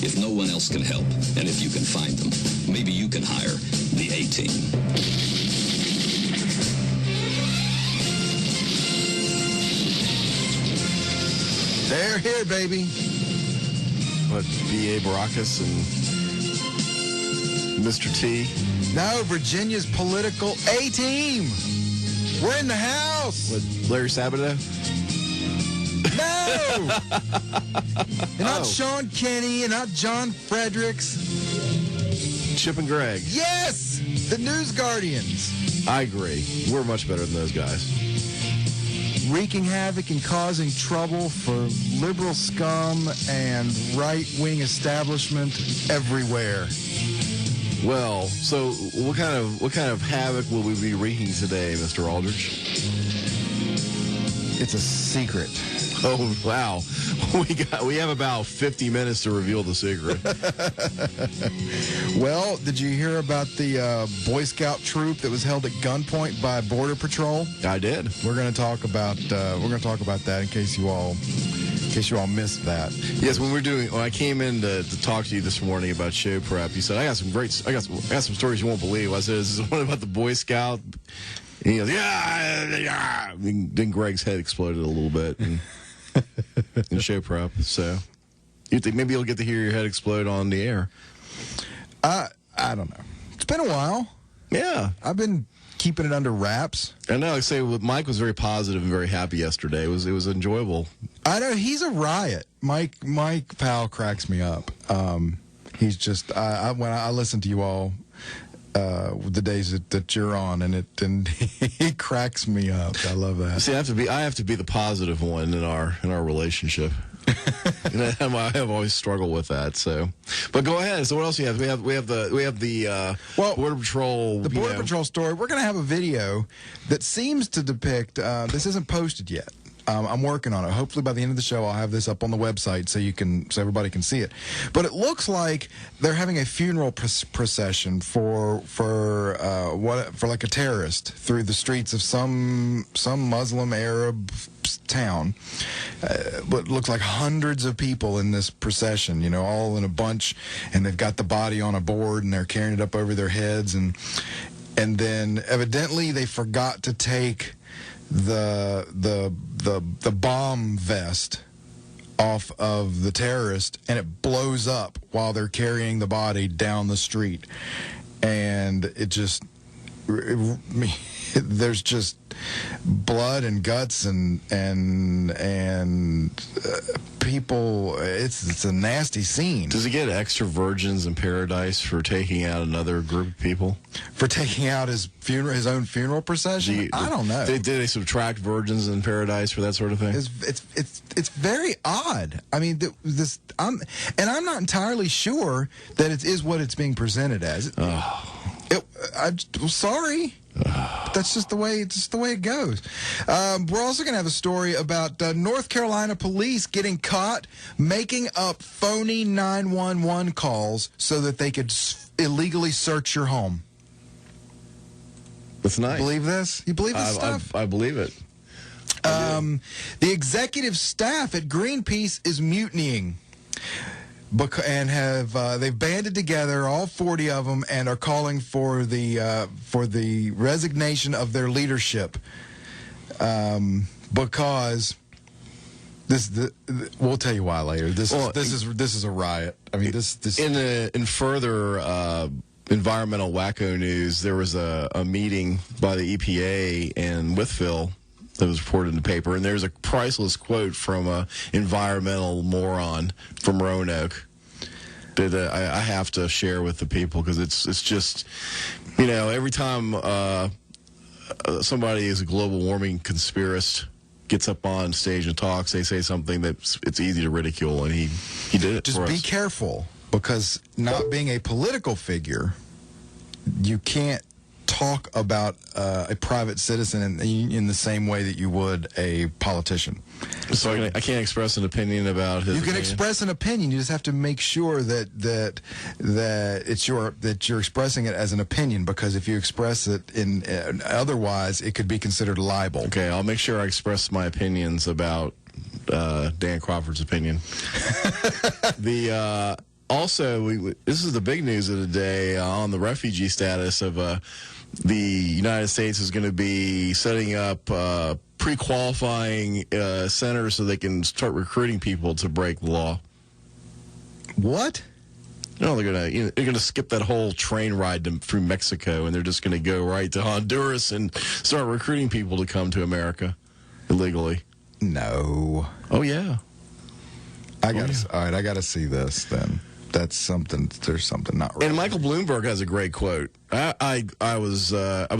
If no one else can help, and if you can find them, maybe you can hire the A-Team. They're here, baby. What, B.A. Baracus and Mr. T? No, Virginia's political A-Team. We're in the house. What, Larry Sabato? No! And not Sean Kenny, and not John Fredericks. Chip and Greg. Yes! The News Guardians. I agree. We're much better than those guys. Wreaking havoc and causing trouble for liberal scum and right-wing establishment everywhere. Well, so what kind of havoc will we be wreaking today, Mr. Aldridge? It's a secret. Oh, wow. We have about 50 minutes to reveal the secret. Well, did you hear about the Boy Scout troop that was held at gunpoint by Border Patrol? I did. We're going to talk about that in case you all missed that. Yes, when I came in to talk to you this morning about show prep, you said I got some stories you won't believe. I said, is this one about the Boy Scout? And he goes, yeah. Then Greg's head exploded a little bit in show prep. So you think maybe you'll get to hear your head explode on the air? I don't know. It's been a while. Yeah, I've been keeping it under wraps. I know. Like I say, Mike was very positive and very happy yesterday. It was enjoyable. I know he's a riot. Mike Powell cracks me up. He's just when I listen to you all the days that you're on, and he cracks me up. I love that. See, I have to be the positive one in our relationship. I have always struggled with that. So, but go ahead. So what else do you have? We have the Border Patrol. The Border Patrol story. We're going to have a video that seems to depict. This isn't posted yet. I'm working on it. Hopefully by the end of the show, I'll have this up on the website so everybody can see it. But it looks like they're having a funeral procession for like a terrorist through the streets of some Muslim Arab town. But it looks like hundreds of people in this procession, all in a bunch, and they've got the body on a board and they're carrying it up over their heads, and then evidently they forgot to take the bomb vest off of the terrorist, and it blows up while they're carrying the body down the street, and there's just blood and guts and people. It's a nasty scene. Does he get extra virgins in paradise for taking out another group of people? For taking out his own funeral procession? I don't know. Did they subtract virgins in paradise for that sort of thing? It's very odd. I mean, I'm not entirely sure that it is what it's being presented as. I'm sorry. That's just the way it goes. We're also going to have a story about North Carolina police getting caught making up phony 911 calls so that they could illegally search your home. That's nice. Believe this? You believe this stuff? I believe it. The executive staff at Greenpeace is mutinying. And they've banded together, all 40 of them, and are calling for the resignation of their leadership, because we'll tell you why later. This is a riot. I mean, this in further environmental wacko news, there was a meeting by the EPA in Wytheville that was reported in the paper, and there's a priceless quote from an environmental moron from Roanoke that I have to share with the people, because it's just, every time somebody is a global warming conspiracist gets up on stage and talks, they say something that it's easy to ridicule, and he did it. Just be careful, because not being a political figure, you can't talk about a private citizen in the same way that you would a politician. So I can't express an opinion about his. You can express an opinion. You just have to make sure that you're expressing it as an opinion, because if you express it otherwise, it could be considered libel. Okay, I'll make sure I express my opinions about Dan Crawford's opinion. also, this is the big news of the day on the refugee status of the United States is going to be setting up pre-qualifying centers so they can start recruiting people to break the law. What? No, they're gonna skip that whole train ride through Mexico, and they're just gonna go right to Honduras and start recruiting people to come to America illegally. No. Oh yeah. All right, I gotta see this then. That's something. There's something not right. And Michael Bloomberg has a great quote. I was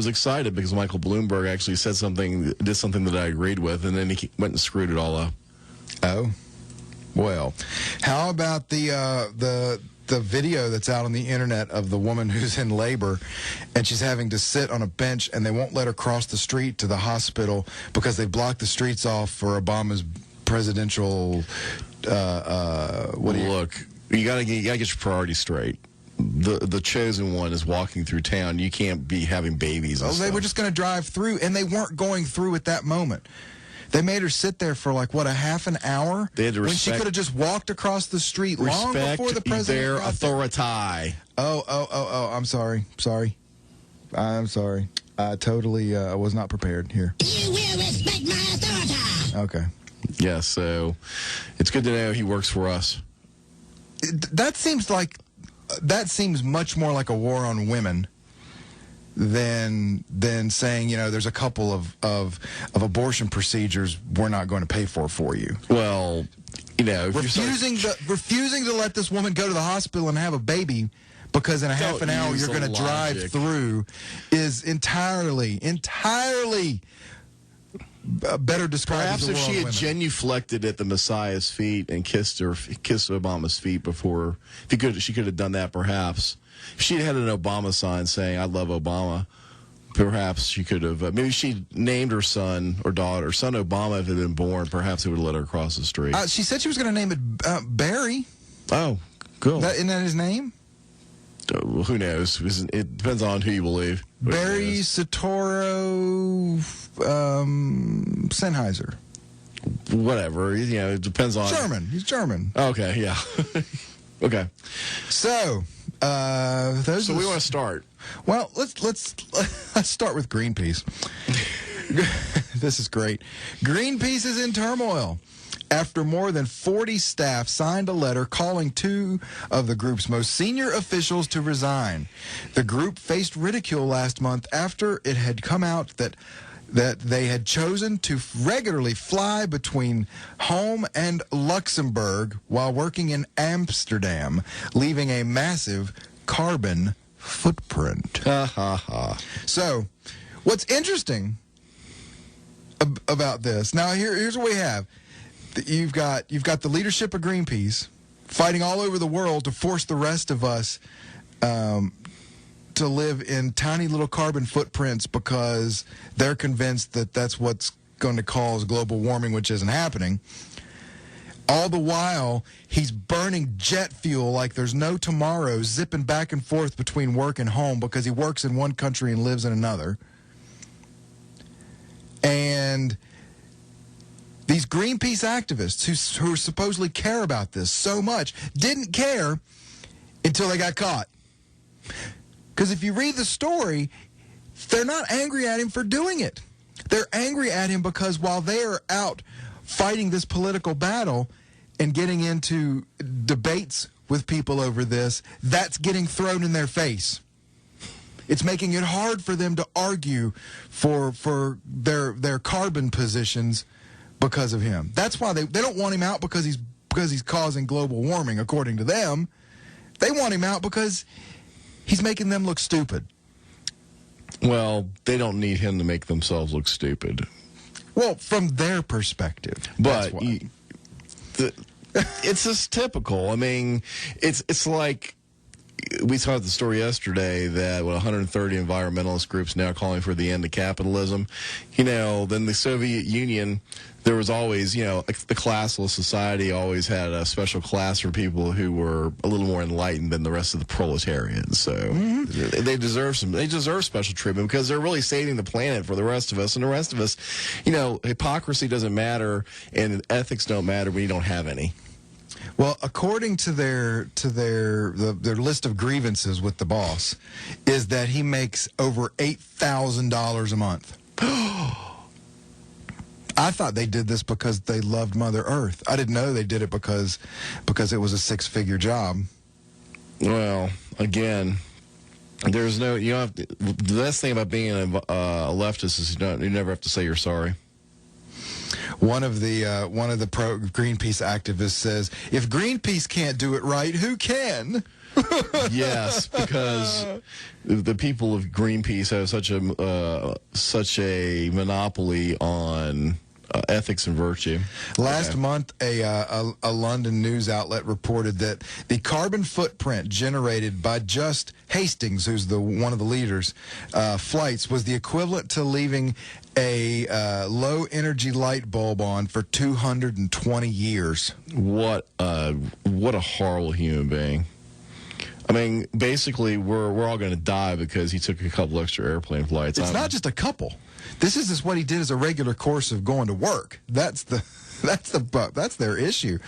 excited because Michael Bloomberg actually did something that I agreed with, and then he went and screwed it all up. Oh, well, how about the video that's out on the internet of the woman who's in labor and she's having to sit on a bench and they won't let her cross the street to the hospital because they blocked the streets off for Obama's presidential. Look, you gotta get your priorities straight. The chosen one is walking through town. You can't be having babies. They were just going to drive through, and they weren't going through at that moment. They made her sit there for a half an hour? They had to when she could have just walked across the street long before the president. Their authority. Oh, I'm sorry. I'm sorry. I totally was not prepared here. You will respect my authority. Okay. Yeah, so it's good to know he works for us. That seems much more like a war on women than saying, there's a couple of abortion procedures we're not going to pay for you. Well, if refusing to let this woman go to the hospital and have a baby because in a half an hour you're going to drive through is entirely better described. Perhaps as a if war she on had women. genuflected at the Messiah's feet and kissed Obama's feet before, she could have done that. Perhaps if she had an Obama sign saying "I love Obama," perhaps she could have. Maybe she named her son or daughter, son Obama, if it had been born. Perhaps it would have let her cross the street. She said she was going to name it Barry. Oh, cool. Isn't that his name? Who knows? It depends on who you believe. Barry Soetoro Sennheiser. Whatever. It depends on. German. He's German. Okay, yeah. Okay. So, we want to start. Well, let's start with Greenpeace. This is great. Greenpeace is in turmoil after more than 40 staff signed a letter calling two of the group's most senior officials to resign. The group faced ridicule last month after it had come out that they had chosen to regularly fly between home and Luxembourg while working in Amsterdam, leaving a massive carbon footprint. So, what's interesting about this, now here's what we have. You've got the leadership of Greenpeace fighting all over the world to force the rest of us to live in tiny little carbon footprints because they're convinced that that's what's going to cause global warming, which isn't happening. All the while, he's burning jet fuel like there's no tomorrow, zipping back and forth between work and home because he works in one country and lives in another. And these Greenpeace activists who supposedly care about this so much didn't care until they got caught. Because if you read the story, they're not angry at him for doing it. They're angry at him because while they are out fighting this political battle and getting into debates with people over this, that's getting thrown in their face. It's making it hard for them to argue for their carbon positions because of him. That's why they don't want him out because he's causing global warming, according to them. They want him out because he's making them look stupid. Well, they don't need him to make themselves look stupid. Well, from their perspective. But it's just typical. I mean, it's like we saw the story yesterday that 130 environmentalist groups now calling for the end of capitalism. Then the Soviet Union, there was always, the classless society always had a special class for people who were a little more enlightened than the rest of the proletariat. So they deserve special treatment because they're really saving the planet for the rest of us. And the rest of us, hypocrisy doesn't matter and ethics don't matter when you don't have any. Well, according to their list of grievances with the boss, is that he makes over $8,000 a month. I thought they did this because they loved Mother Earth. I didn't know they did it because it was a six-figure job. Well, again, there's no. You don't have to, the best thing about being a leftist is you never have to say you're sorry. One of the pro Greenpeace activists says, "If Greenpeace can't do it right, who can?" Yes, because the people of Greenpeace have such a monopoly on ethics and virtue. Last month, a London news outlet reported that the carbon footprint generated by just Hastings, who's one of the leaders, flights, was the equivalent to leaving a low-energy light bulb on for 220 years. What a horrible human being. I mean, basically, we're all going to die because he took a couple extra airplane flights. It's not just a couple. This is just what he did as a regular course of going to work. That's their issue.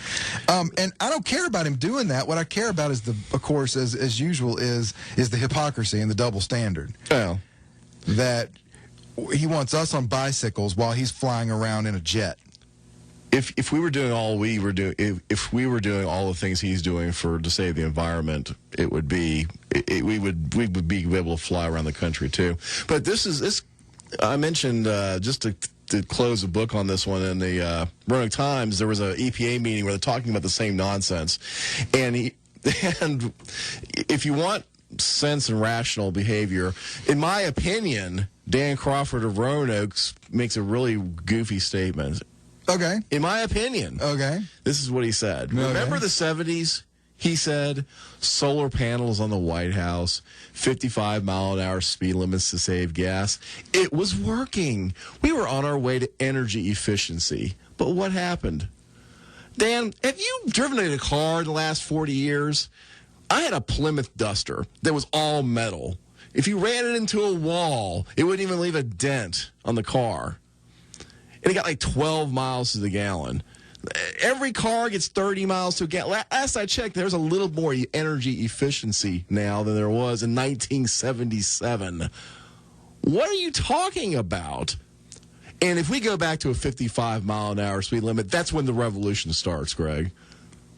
And I don't care about him doing that. What I care about is of course, as usual, is the hypocrisy and the double standard. Well, that he wants us on bicycles while he's flying around in a jet. If we were doing all we were doing, if we were doing all the things he's doing to save the environment, we would be able to fly around the country too. But this. I mentioned just to close the book on this one in the Roanoke Times, there was an EPA meeting where they're talking about the same nonsense, and if you want sense and rational behavior, in my opinion, Dan Crawford of Roanoke makes a really goofy statement. Okay. In my opinion. Okay. This is what he said. Okay. Remember the 70s? He said solar panels on the White House, 55-mile-an-hour speed limits to save gas. It was working. We were on our way to energy efficiency. But what happened? Dan, have you driven in a car in the last 40 years? I had a Plymouth Duster that was all metal. If you ran it into a wall, it wouldn't even leave a dent on the car. And it got like 12 miles to the gallon. Every car gets 30 miles to a gallon. Last I checked, there's a little more energy efficiency now than there was in 1977. What are you talking about? And if we go back to a 55-mile-an-hour speed limit, that's when the revolution starts, Greg.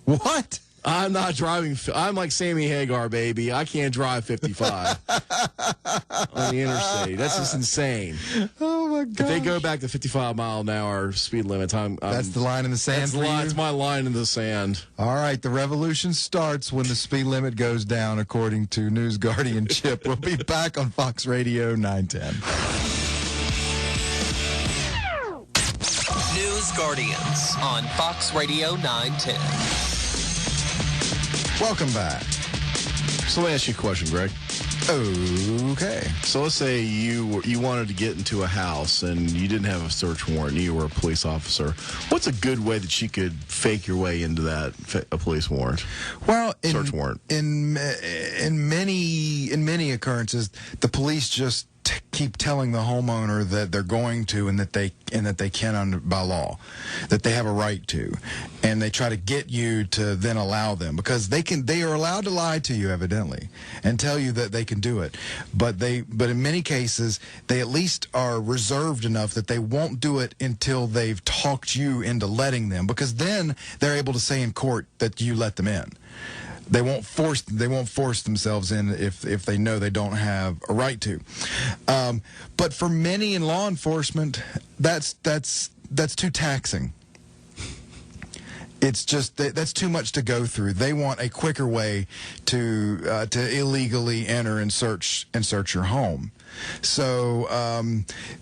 What? I'm not driving. I'm like Sammy Hagar, baby. I can't drive 55 on the interstate. That's just insane. Oh, my God. If they go back to 55-mile-an-hour speed limits, that's the line in the sand. That's my line in the sand. All right, the revolution starts when the speed limit goes down, according to News Guardian Chip. We'll be back on Fox Radio 910. News Guardians on Fox Radio 910. Welcome back. So let me ask you a question, Greg. Okay. So let's say you wanted to get into a house and you didn't have a search warrant. You were a police officer. What's a good way that you could fake your way into a police warrant? Well, search warrant. In many occurrences, the police just keep telling the homeowner that they're going to and that they can by law, that they have a right to, and they try to get you to then allow them, because they are allowed to lie to you evidently and tell you that they can do it, but in many cases they at least are reserved enough that they won't do it until they've talked you into letting them, because then they're able to say in court that you let them in. They won't force themselves in if they know they don't have a right to. But for many in law enforcement, that's too taxing. It's just that's too much to go through. They want a quicker way to illegally enter and search your home. So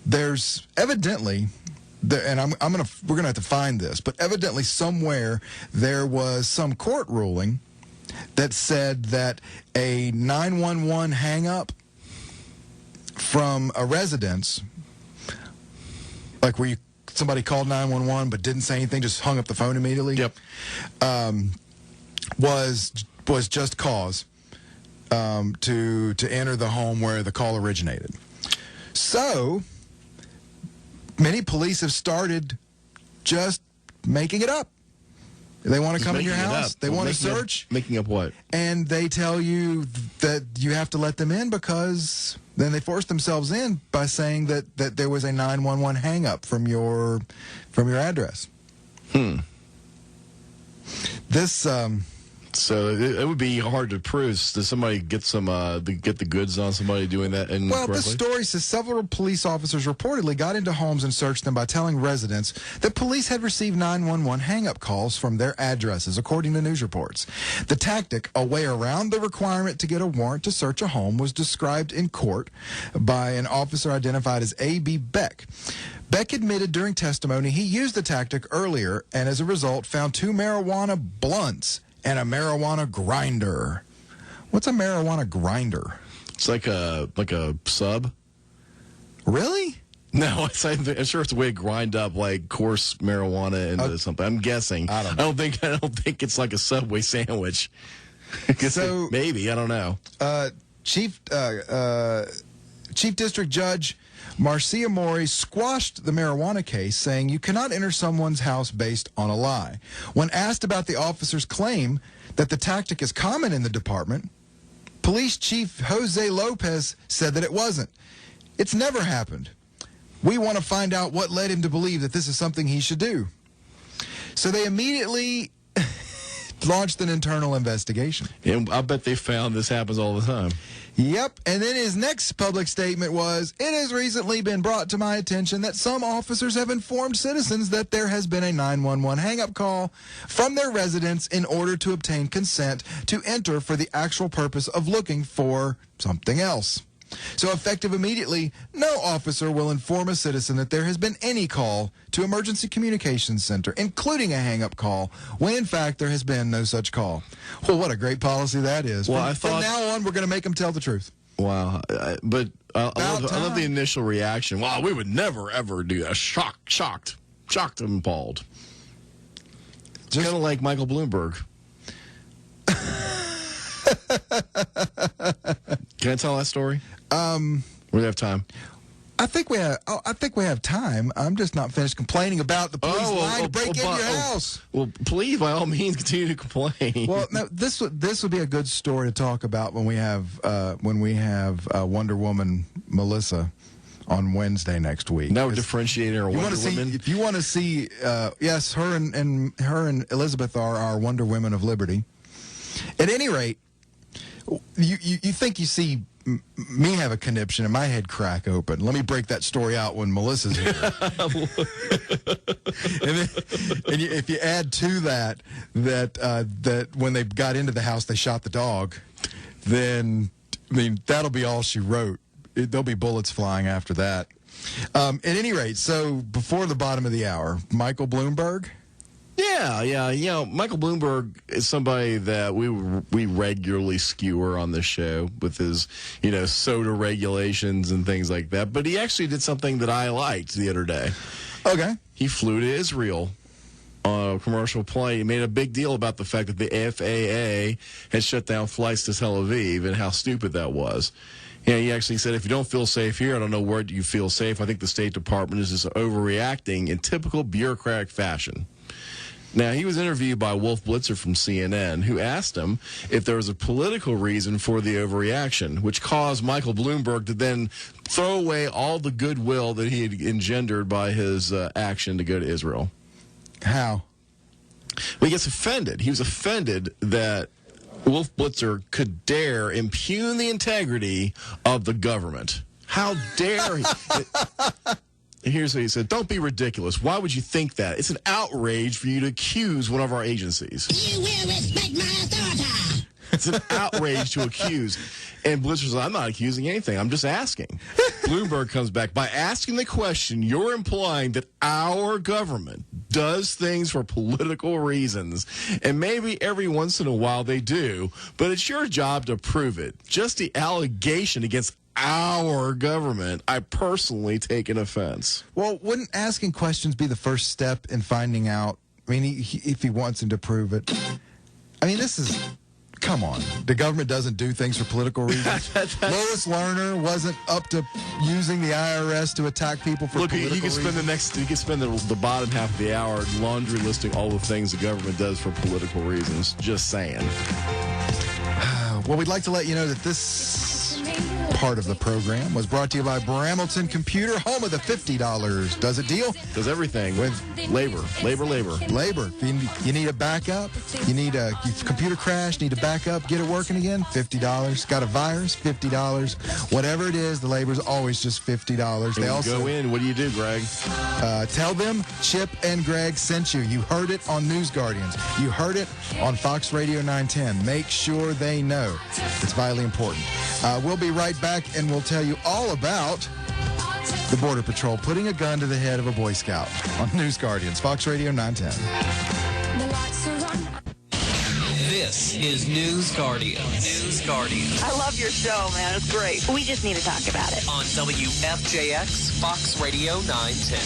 there's evidently. And we're gonna have to find this, but evidently somewhere there was some court ruling that said that a 911 hang-up from a residence, like where somebody called 911 but didn't say anything, just hung up the phone immediately. Yep. Was just cause to enter the home where the call originated. So many police have started just making it up. They want to come in your Making it house. up. They Well, want to making up- search. Making up what? And they tell you that you have to let them in because then they force themselves in by saying that there was a 911 hang-up from your address. This So it would be hard to prove. Does somebody get get the goods on somebody doing that incorrectly? Well, this story says several police officers reportedly got into homes and searched them by telling residents that police had received 911 hang-up calls from their addresses, according to news reports. The tactic, a way around the requirement to get a warrant to search a home, was described in court by an officer identified as A.B. Beck. Beck admitted during testimony he used the tactic earlier and as a result found 2 marijuana blunts and a marijuana grinder. What's a marijuana grinder? It's like a sub. Really? No, I'm sure it's a way to grind up like coarse marijuana into something. I'm guessing. I don't think it's like a Subway sandwich. So maybe, I don't know. Chief District Judge Marcia Mori squashed the marijuana case, saying you cannot enter someone's house based on a lie. When asked about the officer's claim that the tactic is common in the department, Police Chief Jose Lopez said that it wasn't. It's never happened. We want to find out what led him to believe that this is something he should do. So they immediately launched an internal investigation. And I bet they found this happens all the time. Yep, and then his next public statement was, it has recently been brought to my attention that some officers have informed citizens that there has been a 911 hang-up call from their residents in order to obtain consent to enter for the actual purpose of looking for something else. So effective immediately, no officer will inform a citizen that there has been any call to Emergency Communications Center, including a hang-up call, when in fact there has been no such call. Well, what a great policy that is. Well, From now on, we're going to make them tell the truth. Wow. But I love the initial reaction. Wow, we would never, ever do that. Shocked and appalled. Kind of like Michael Bloomberg. Can I tell that story? We have time. I think we have time. I'm just not finished complaining about the police line to break into your house. Well, please, by all means, continue to complain. Well, no, this would be a good story to talk about when we have Wonder Woman Melissa on Wednesday next week. Now we're differentiating our Wonder Woman. If you want to see, yes, her and Elizabeth are our Wonder Women of Liberty. At any rate, you think you see me have a conniption and my head crack open. Let me break that story out when Melissa's here. and if you add to that when they got into the house, they shot the dog, then, I mean, that'll be all she wrote. There'll be bullets flying after that. At any rate, so before the bottom of the hour, Michael Bloomberg. Yeah. You know, Michael Bloomberg is somebody that we regularly skewer on this show with his, soda regulations and things like that. But he actually did something that I liked the other day. Okay. He flew to Israel on a commercial plane. He made a big deal about the fact that the FAA had shut down flights to Tel Aviv and how stupid that was. Yeah, he actually said, if you don't feel safe here, I don't know where you feel safe. I think the State Department is just overreacting in typical bureaucratic fashion. Now, he was interviewed by Wolf Blitzer from CNN, who asked him if there was a political reason for the overreaction, which caused Michael Bloomberg to then throw away all the goodwill that he had engendered by his action to go to Israel. How? Well, he gets offended. He was offended that Wolf Blitzer could dare impugn the integrity of the government. How dare he? Here's what he said. Don't be ridiculous. Why would you think that? It's an outrage for you to accuse one of our agencies. You will respect my authority. It's an outrage to accuse. And Blitzer's like, I'm not accusing anything. I'm just asking. Bloomberg comes back. By asking the question, you're implying that our government does things for political reasons. And maybe every once in a while they do. But it's your job to prove it. Just the allegation against our government, I personally take an offense. Well, wouldn't asking questions be the first step in finding out? I mean, if he wants him to prove it. I mean, this is come on. The government doesn't do things for political reasons. Lois Lerner wasn't up to using the IRS to attack people for political you can spend reasons. you can spend the bottom half of the hour laundry listing all the things the government does for political reasons. Just saying. Well, we'd like to let you know that this part of the program was brought to you by Bramilton Computer, home of the $50 Does It deal. Does everything with labor. Labor. If you need a backup, you need your computer crash, need a backup, get it working again, $50. Got a virus, $50. Whatever it is, the labor's always just $50. They also go in. What do you do, Greg? tell them Chip and Greg sent you. You heard it on News Guardians. You heard it on Fox Radio 910. Make sure they know. It's vitally important. We'll be right back, and we'll tell you all about the Border Patrol putting a gun to the head of a Boy Scout on News Guardians, Fox Radio 910. This is News Guardians. News Guardians I love your show, man. It's great. We just need to talk about it. on WFJX Fox Radio 910.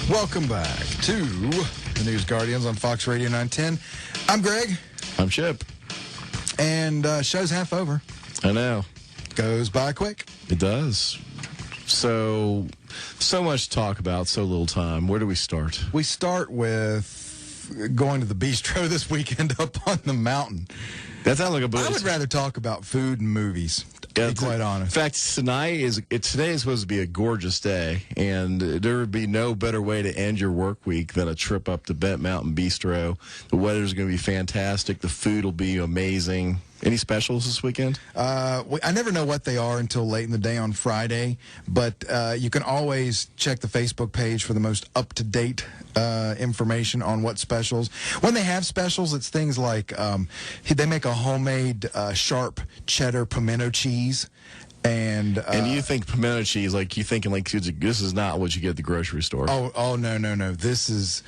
Welcome back to the News Guardians on Fox Radio 910. I'm Greg, I'm Chip. and show's half over. I know. Goes by quick. It does. So much to talk about, so little time. Where do we start? We start with going to the bistro this weekend up on the mountain. That sounds like a I would rather talk about food and movies, to be quite In honest. fact, today is supposed to be a gorgeous day, and there would be no better way to end your work week than a trip up to Bent Mountain Bistro. The weather's going to be fantastic. The food will be amazing. Any specials this weekend? I never know what they are until late in the day on Friday, but you can always check the Facebook page for the most up-to-date information on what specials. When they have specials, it's things like they make a homemade sharp cheddar pimento cheese. And you think pimento cheese, like you thinking like this is not what you get at the grocery store. Oh no. This is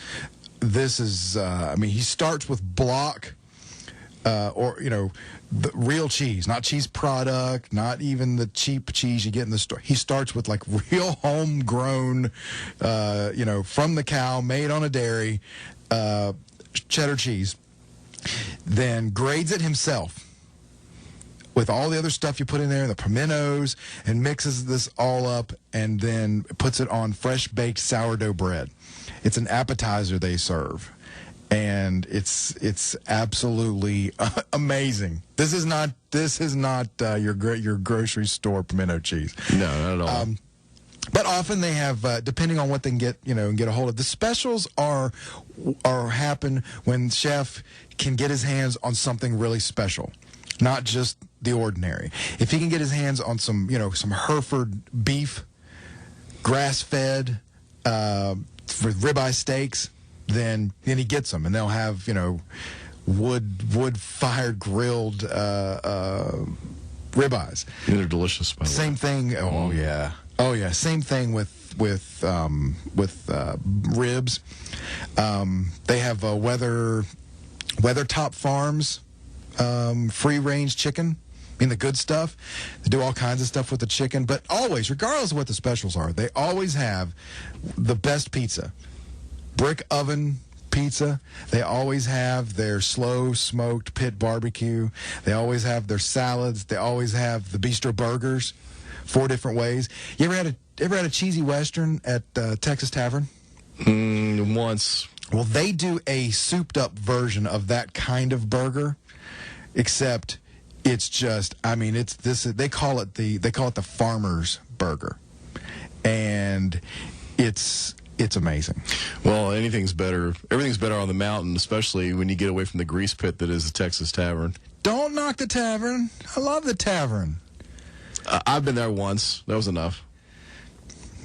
I mean, he starts with block the real cheese, not cheese product, not even the cheap cheese you get in the store. He starts with like real homegrown, from the cow, made on a dairy, cheddar cheese. Then grades it himself with all the other stuff you put in there, the pimentos, and mixes this all up, and then puts it on fresh baked sourdough bread. It's an appetizer they serve. And it's absolutely amazing. This is not your grocery store pimento cheese. No, not at all. But often they have, depending on what they can get, and get a hold of. The specials are happen when chef can get his hands on something really special, not just the ordinary. If he can get his hands on some Hereford beef, grass fed, for ribeye steaks. Then he gets them, and they'll have wood fired grilled ribeyes. They're delicious, by the way. Same thing. Oh yeah. Same thing with ribs. They have Weathertop Farms free range chicken. I mean, the good stuff. They do all kinds of stuff with the chicken, but always, regardless of what the specials are, they always have the best pizza. Brick oven pizza. They always have their slow smoked pit barbecue. They always have their salads. They always have the bistro burgers, 4 different ways. You ever had a cheesy western at Texas Tavern? Once. Well, they do a souped up version of that kind of burger, except it's just, I mean, they call it the farmer's burger, and it's amazing. Well, everything's better on the mountain, especially when you get away from the grease pit that is the Texas Tavern. Don't knock the tavern. I love the tavern. I've been there once. That was enough.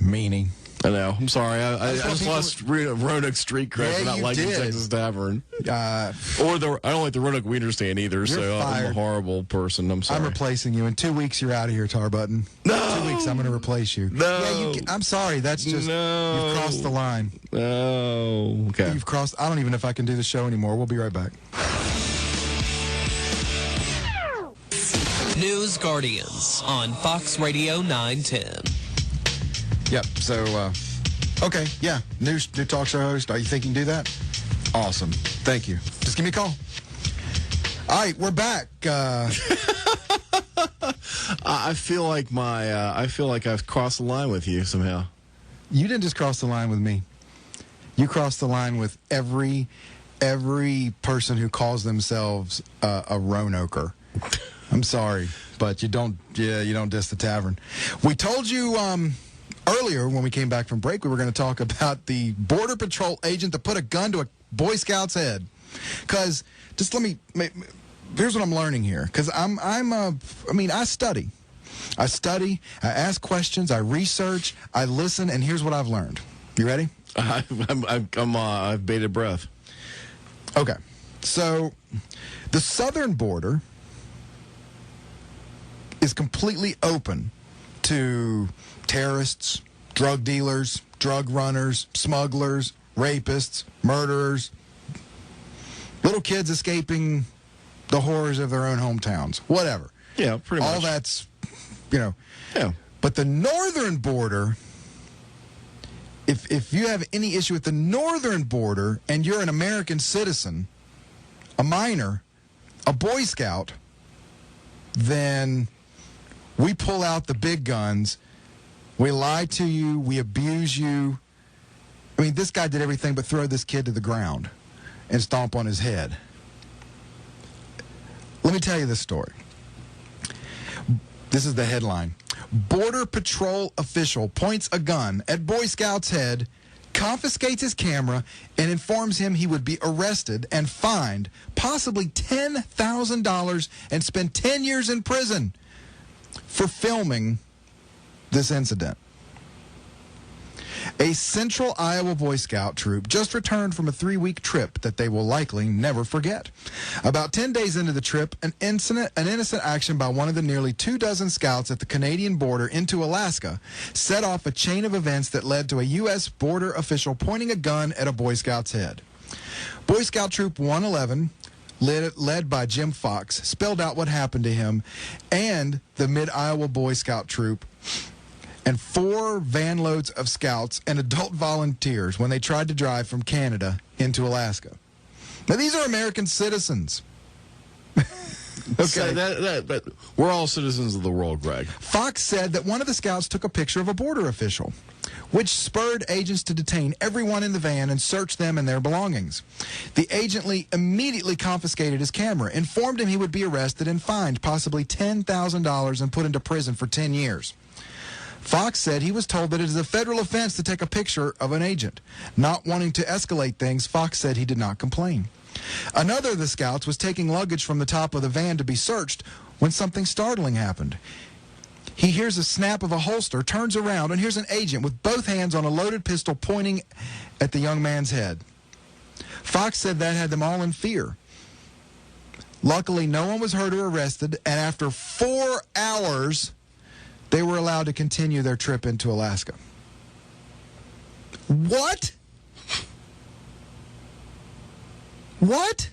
Meanie. I know. I'm sorry. I just lost Roanoke street cred for not liking Texas Tavern. I don't like the Roanoke Wiener Stand either, so I'm a horrible person. I'm sorry. I'm replacing you. In 2 weeks, you're out of here, Tar Button. No. 2 weeks, I'm going to replace you. No. Yeah, I'm sorry. That's just, No. you've crossed the line. Oh, okay. You've crossed, I don't even know if I can do the show anymore. We'll be right back. News Guardians on Fox Radio 910. Yep. So, okay. Yeah. New talk show host. You think you can do that? Awesome. Thank you. Just give me a call. All right, we're back. I feel like I've crossed the line with you somehow. You didn't just cross the line with me. You crossed the line with every person who calls themselves a Roanoker. I'm sorry, but you don't diss the tavern. We told you earlier when we came back from break we were going to talk about the Border Patrol agent that put a gun to a Boy Scout's head. Because just here's what I'm learning here. Because I study. I ask questions, I research, I listen, and here's what I've learned. You ready? I've bated breath. Okay. So the southern border is completely open to terrorists, drug dealers, drug runners, smugglers, rapists, murderers, little kids escaping the horrors of their own hometowns, whatever. Yeah, pretty much. All that's, Yeah. But the northern border, if you have any issue with the northern border and you're an American citizen, a minor, a Boy Scout, then we pull out the big guns. We lie to you. We abuse you. I mean, this guy did everything but throw this kid to the ground and stomp on his head. Let me tell you this story. This is the headline. Border Patrol official points a gun at Boy Scout's head, confiscates his camera, and informs him he would be arrested and fined possibly $10,000 and spend 10 years in prison for filming this incident. A Central Iowa Boy Scout troop just returned from a 3-week trip that they will likely never forget. About 10 days into the trip, an innocent action by one of the nearly 24 scouts at the Canadian border into Alaska set off a chain of events that led to a U.S. border official pointing a gun at a Boy Scout's head. Boy Scout Troop 111, led by Jim Fox, spelled out what happened to him and the Mid-Iowa Boy Scout Troop and 4 van loads of scouts and adult volunteers when they tried to drive from Canada into Alaska. Now, these are American citizens. Okay. So we're all citizens of the world, Greg. Fox said that one of the scouts took a picture of a border official, which spurred agents to detain everyone in the van and search them and their belongings. The agent immediately confiscated his camera, informed him he would be arrested and fined possibly $10,000 and put into prison for 10 years. Fox said he was told that it is a federal offense to take a picture of an agent. Not wanting to escalate things, Fox said he did not complain. Another of the scouts was taking luggage from the top of the van to be searched when something startling happened. He hears a snap of a holster, turns around, and hears an agent with both hands on a loaded pistol pointing at the young man's head. Fox said that had them all in fear. Luckily, no one was hurt or arrested, and after 4 hours, they were allowed to continue their trip into Alaska. What? What?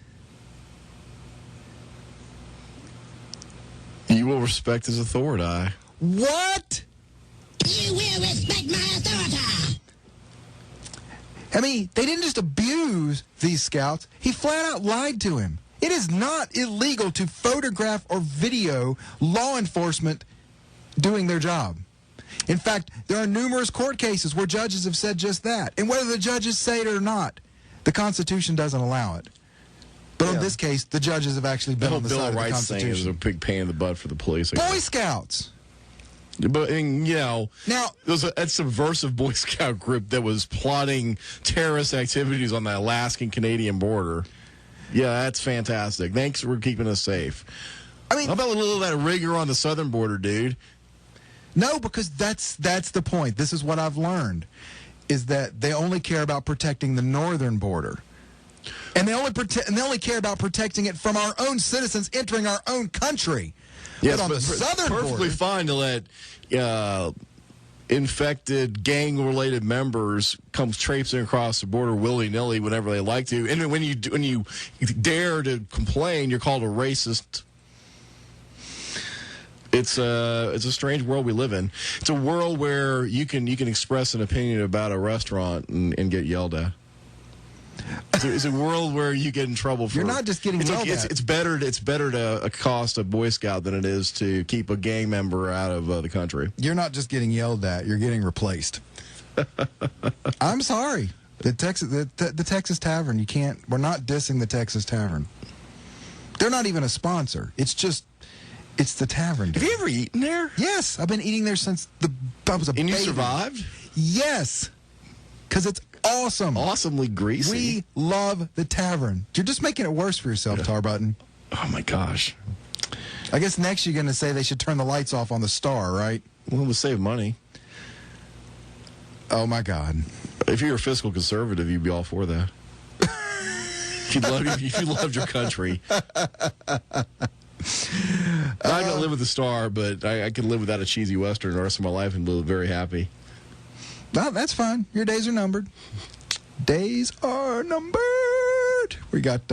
You will respect his authority. What? You will respect my authority. I mean, they didn't just abuse these scouts. He flat out lied to him. It is not illegal to photograph or video law enforcement doing their job. In fact, there are numerous court cases where judges have said just that. And whether the judges say it or not, the Constitution doesn't allow it. But in this case, the judges have actually been on the side of the Constitution. Bill of Rights thing is a big pain in the butt for the police. Boy Scouts. But, Now, there was a subversive Boy Scout group that was plotting terrorist activities on the Alaskan-Canadian border. Yeah, that's fantastic. Thanks for keeping us safe. I mean, how about a little of that rigor on the southern border, dude? No, because that's the point. This is what I've learned, is that they only care about protecting the northern border. And they only care about protecting it from our own citizens entering our own country. Yes, but on but the southern perfectly border, fine to let infected gang-related members come traipsing across the border willy-nilly whenever they like to. And when you dare to complain, you're called a racist. It's a strange world we live in. It's a world where you can express an opinion about a restaurant and get yelled at. It's a world where you get in trouble for. You're not just getting yelled at. It's better to accost a Boy Scout than it is to keep a gang member out of the country. You're not just getting yelled at. You're getting replaced. I'm sorry. The Texas Tavern. You can't. We're not dissing the Texas Tavern. They're not even a sponsor. It's the tavern. Dude. Have you ever eaten there? Yes, I've been eating there since I was a baby. And you survived? Yes, because it's awesome. Awesomely greasy. We love the tavern. You're just making it worse for yourself, Tarbutton. Oh my gosh. I guess next you're going to say they should turn the lights off on the Star, right? Well, to save money. Oh my God. If you were a fiscal conservative, you'd be all for that. if you loved your country. I don't live with the Star, but I could live without a cheesy Western the rest of my life and live very happy. No, that's fine. Your days are numbered. Days are numbered. We got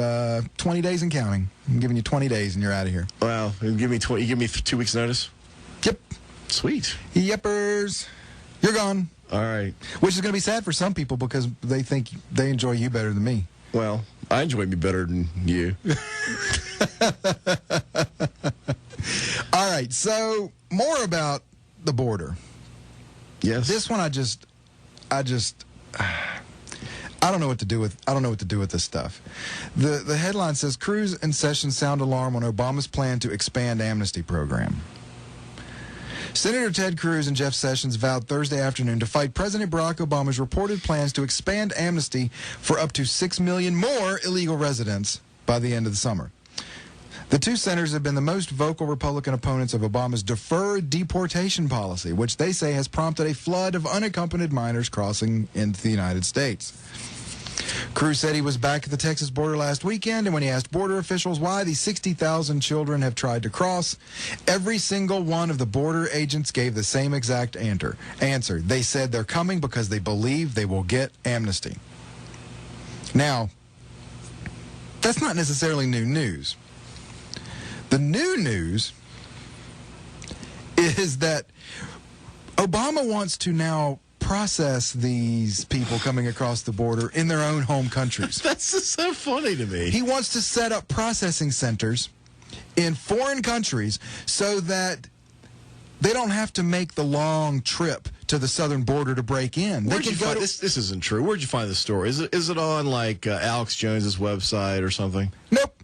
20 days and counting. I'm giving you 20 days and you're out of here. Wow. You give me 2 weeks notice? Yep. Sweet. Yeppers. You're gone. All right. Which is going to be sad for some people because they think they enjoy you better than me. Well, I enjoy me better than you. All right, so more about the border. Yes. This one I don't know what to do with. I don't know what to do with this stuff. The headline says Cruz and Sessions sound alarm on Obama's plan to expand amnesty program. Senator Ted Cruz and Jeff Sessions vowed Thursday afternoon to fight President Barack Obama's reported plans to expand amnesty for up to 6 million more illegal residents by the end of the summer. The two senators have been the most vocal Republican opponents of Obama's deferred deportation policy, which they say has prompted a flood of unaccompanied minors crossing into the United States. Cruz said he was back at the Texas border last weekend, and when he asked border officials why the 60,000 children have tried to cross, every single one of the border agents gave the same exact answer. They said they're coming because they believe they will get amnesty. Now, that's not necessarily new news. The new news is that Obama wants to now process these people coming across the border in their own home countries. That's just so funny to me. He wants to set up processing centers in foreign countries so that they don't have to make the long trip to the southern border to break in. Where'd you find this? This isn't true. Where'd you find this story? Is it on like Alex Jones's website or something? Nope.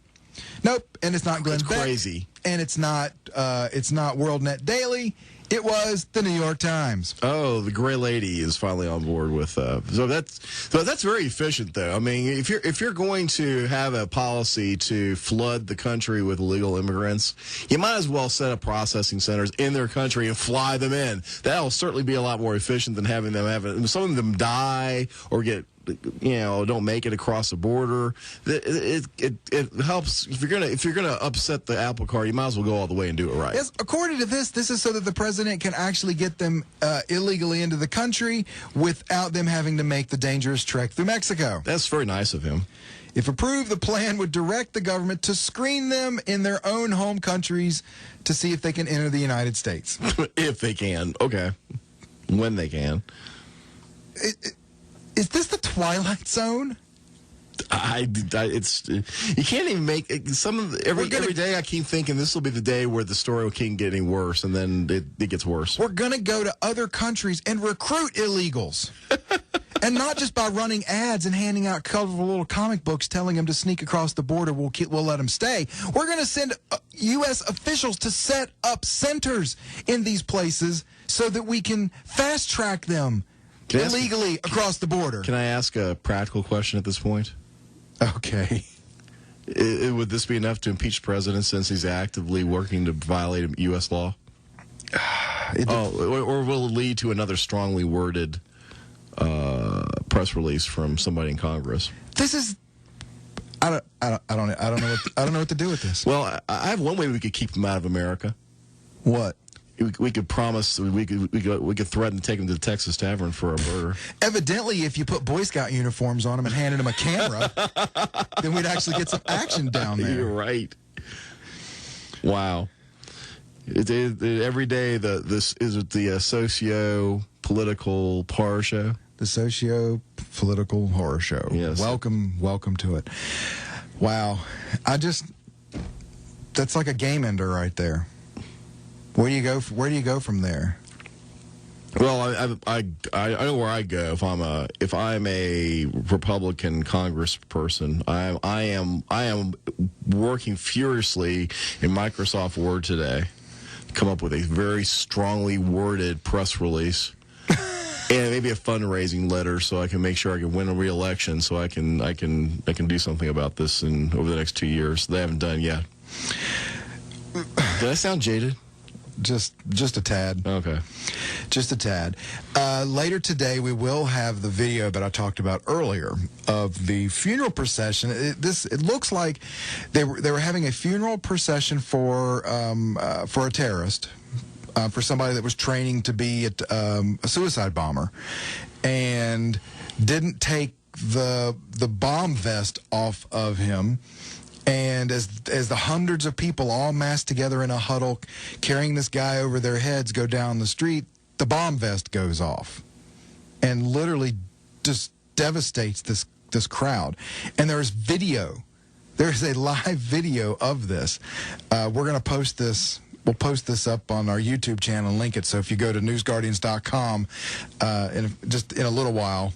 And it's not Glenn Beck. Crazy. And it's not WorldNet Daily. It was the New York Times. Oh, the Gray Lady is finally on board with. So that's very efficient, though. I mean, if you're going to have a policy to flood the country with illegal immigrants, you might as well set up processing centers in their country and fly them in. That'll certainly be a lot more efficient than having them some of them die or don't make it across the border. It helps if you're gonna upset the apple cart. You might as well go all the way and do it right. Yes, according to this is so that the president can actually get them illegally into the country without them having to make the dangerous trek through Mexico. That's very nice of him. If approved, the plan would direct the government to screen them in their own home countries to see if they can enter the United States. If they can, okay, when they can. Is this the Twilight Zone? It's you can't even make every day. I keep thinking this will be the day where the story can't get any worse, and then it gets worse. We're gonna go to other countries and recruit illegals, and not just by running ads and handing out colorful little comic books telling them to sneak across the border. We'll let them stay. We're gonna send U.S. officials to set up centers in these places so that we can fast track them illegally across the border. Can I ask a practical question at this point? Okay. Would this be enough to impeach the president since he's actively working to violate U.S. law? Or will it lead to another strongly worded press release from somebody in Congress? This is. I don't know what to do with this. Well, I have one way we could keep them out of America. What? We could promise we could threaten to take them to the Texas Tavern for a burger. Evidently, if you put Boy Scout uniforms on them and handed them a camera, then we'd actually get some action down there. You're right. Wow. Every day, this is the socio-political par show. The political horror show. Yes. Welcome to it. Wow. That's like a game ender right there. Where do you go from there? Well, I know where I go if I'm a Republican congressperson. I am working furiously in Microsoft Word today, come up with a very strongly worded press release, and maybe a fundraising letter so I can make sure I can win a re-election, so I can do something about this over the next 2 years. They haven't done yet. Did I sound jaded? Just a tad. Okay. Just a tad. Later today, we will have the video that I talked about earlier of the funeral procession. It looks like they were having a funeral procession for a terrorist, for somebody that was training to be a suicide bomber, and didn't take the bomb vest off of him. And as the hundreds of people all massed together in a huddle carrying this guy over their heads go down the street, the bomb vest goes off and literally just devastates this crowd. And there's video. There's a live video of this. We're going to post this. We'll post this up on our YouTube channel and link it. So if you go to newsguardians.com in a little while,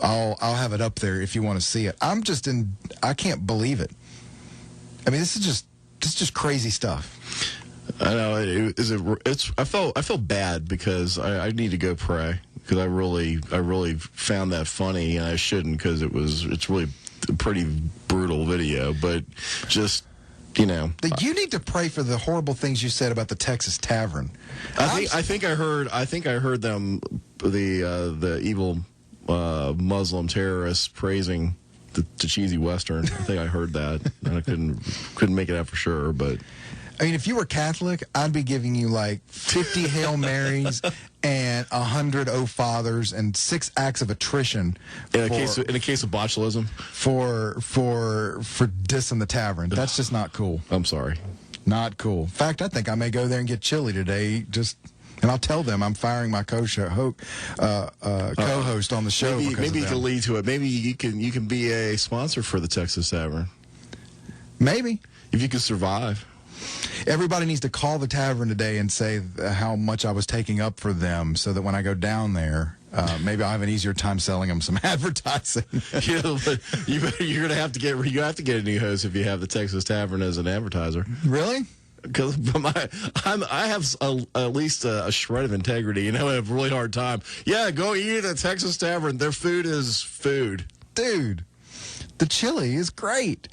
I'll have it up there if you want to see it. I can't believe it. I mean, this is just crazy stuff. I know. I felt bad because I need to go pray because I really found that funny, and I shouldn't because it's really a pretty brutal video. But just you need to pray for the horrible things you said about the Texas Tavern. I think I heard them the evil Muslim terrorists praising the cheesy Western. I think I heard that. And I couldn't make it out for sure, but I mean, if you were Catholic, I'd be giving you like 50 Hail Marys and 100 Oh Fathers and 6 acts of attrition. In a case of botulism, for dissing the tavern. That's just not cool. I'm sorry, not cool. In fact, I think I may go there and get chili today. And I'll tell them I'm firing my co-host on the show. Maybe you can lead to it. Maybe you can be a sponsor for the Texas Tavern. Maybe if you can survive. Everybody needs to call the tavern today and say how much I was taking up for them, so that when I go down there, maybe I'll have an easier time selling them some advertising. But you're gonna have to get a new host if you have the Texas Tavern as an advertiser. Really? Because I have at least a shred of integrity, I have a really hard time. Yeah, go eat at the Texas Tavern. Their food is food. Dude, the chili is great.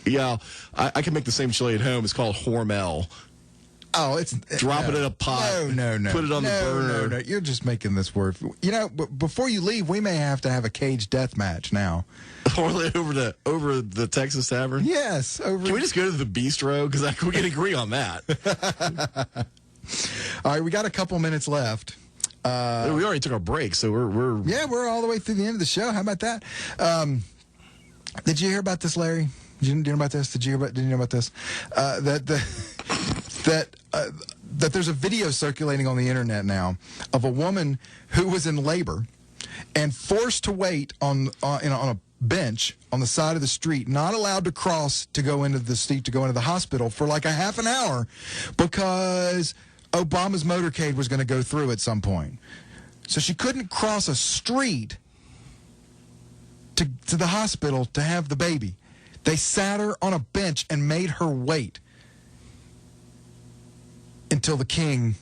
Yeah, I can make the same chili at home. It's called Hormel. Oh, drop it in a pot. No. Put it on the burner. No. You're just making this word. Before you leave, we may have to have a cage death match now. Over the Texas Tavern? Yes. Can we just go to the bistro? Because we can agree on that. All right, we got a couple minutes left. We already took our break, so we're all the way through the end of the show. How about that? Did you hear about this, Larry? Did you know about this? Did you know about this? That there's a video circulating on the internet now of a woman who was in labor and forced to wait on a bench on the side of the street, not allowed to cross to go into the hospital for like a half an hour because Obama's motorcade was going to go through at some point. So she couldn't cross a street to the hospital to have the baby. They sat her on a bench and made her wait until the king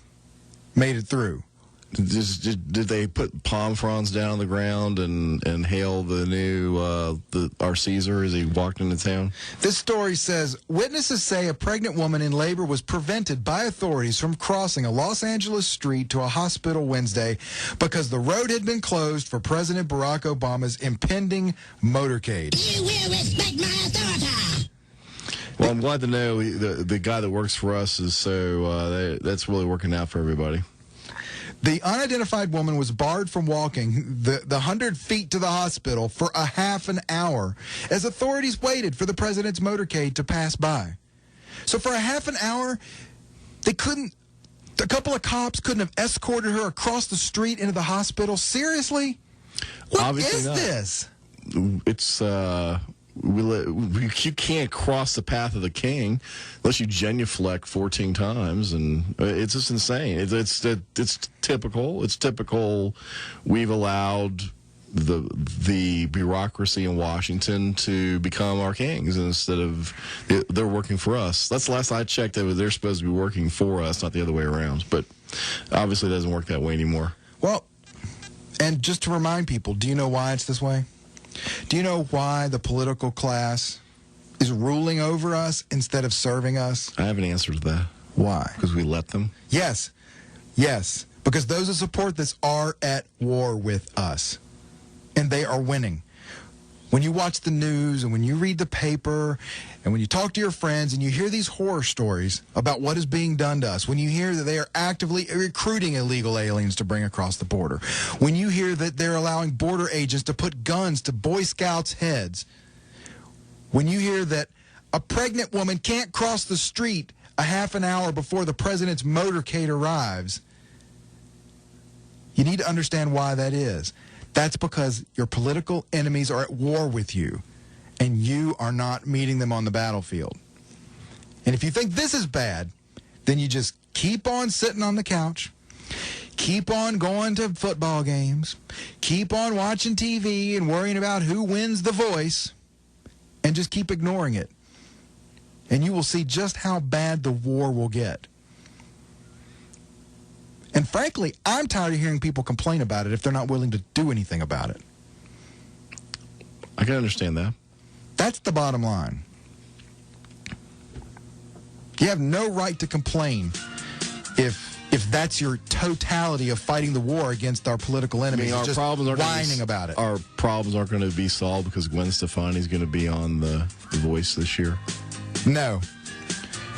made it through. Did they put palm fronds down on the ground and hail the new our Caesar as he walked into town? This story says, witnesses say a pregnant woman in labor was prevented by authorities from crossing a Los Angeles street to a hospital Wednesday because the road had been closed for President Barack Obama's impending motorcade. You will respect my authority. Well, I'm glad to know the guy that works for us is that's really working out for everybody. The unidentified woman was barred from walking the 100 feet to the hospital for a half an hour as authorities waited for the president's motorcade to pass by. So for a half an hour, a couple of cops couldn't have escorted her across the street into the hospital? Seriously? What Obviously is not. this? It's you can't cross the path of the king unless you genuflect 14 times, and it's just insane. It's typical. It's typical. We've allowed the bureaucracy in Washington to become our kings instead of they're working for us. That's the last I checked. They're supposed to be working for us, not the other way around. But obviously, it doesn't work that way anymore. Well, and just to remind people, do you know why it's this way? Do you know why the political class is ruling over us instead of serving us? I have an answer to that. Why? Because we let them. Yes. Because those who support this are at war with us. And they are winning. When you watch the news and when you read the paper and when you talk to your friends and you hear these horror stories about what is being done to us, when you hear that they are actively recruiting illegal aliens to bring across the border, when you hear that they're allowing border agents to put guns to Boy Scouts' heads, when you hear that a pregnant woman can't cross the street a half an hour before the president's motorcade arrives, you need to understand why that is. That's because your political enemies are at war with you, and you are not meeting them on the battlefield. And if you think this is bad, then you just keep on sitting on the couch, keep on going to football games, keep on watching TV and worrying about who wins The Voice, and just keep ignoring it. And you will see just how bad the war will get. And frankly, I'm tired of hearing people complain about it if they're not willing to do anything about it. I can understand that. That's the bottom line. You have no right to complain if that's your totality of fighting the war against our political enemies. Our just problems aren't whining about it. Our problems aren't going to be solved because Gwen Stefani's going to be on the Voice this year. No.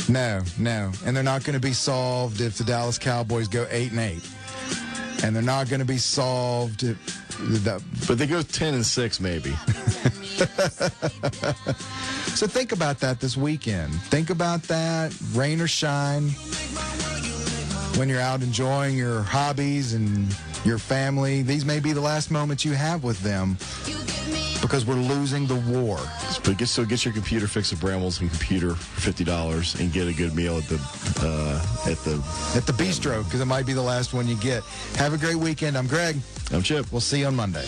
And they're not going to be solved if the Dallas Cowboys go 8-8. And they're not going to be solved if But they go 10-6 maybe. So think about that this weekend. Think about that, rain or shine, when you're out enjoying your hobbies and your family. These may be the last moments you have with them because we're losing the war. But get your computer fixed at Bramwell's and Computer for $50 and get a good meal at the bistro, because it might be the last one you get. Have a great weekend. I'm Greg. I'm Chip. We'll see you on Monday.